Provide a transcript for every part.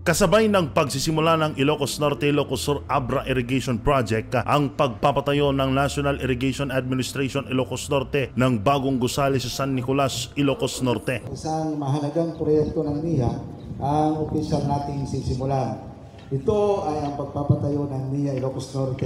Kasabay ng pagsisimula ng Ilocos Norte-Ilocos Sur Abra Irrigation Project ang pagpapatayo ng National Irrigation Administration Ilocos Norte ng bagong gusali sa San Nicolas, Ilocos Norte. Isang mahalagang proyekto ng NIA ang opisyal nating sisimulan. Ito ay ang pagpapatayo ng NIA Ilocos Norte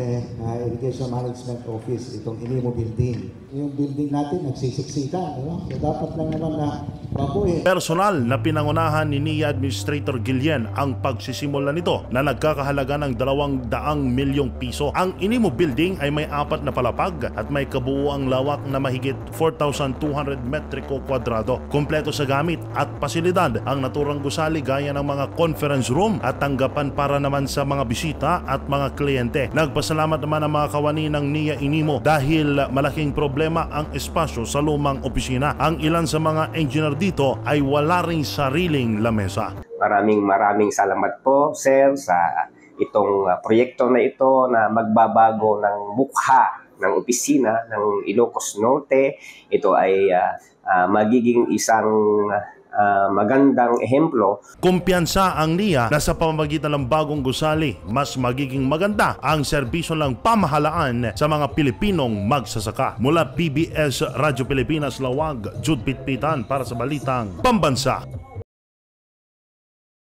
Irrigation Management Office, itong INIMO building. Yung building natin nagsisiksikan, so dapat lang naman na mabuhay. Personal na pinangunahan ni NIA Administrator Guillen ang pagsisimula nito na nagkakahalaga ng 200 milyong piso. Ang INIMO building ay may 4 na palapag at may kabuuang lawak na mahigit 4,200 metriko kwadrado. Kompleto sa gamit at pasilidad ang naturang gusali gaya ng mga conference room at tanggapan para naman sa mga bisita at mga kliyente. Nagpasalamat naman ang mga kawani ng NIA INIMO dahil malaking problema ang espasyo sa lumang opisina. Ang ilan sa mga engineer dito ay wala ring sariling lamesa. Maraming salamat po, sir, sa itong proyekto na ito na magbabago ng mukha ng opisina ng Ilocos Norte. Ito ay magiging isang magandang ehemplo. Kumpiyansa ang NIA na sa pamamagitan ng bagong gusali, mas magiging maganda ang serbisyo ng pamahalaan sa mga Pilipinong magsasaka. Mula PBS Radyo Pilipinas Lawag, Jude Pitpitan para sa Balitang Pambansa.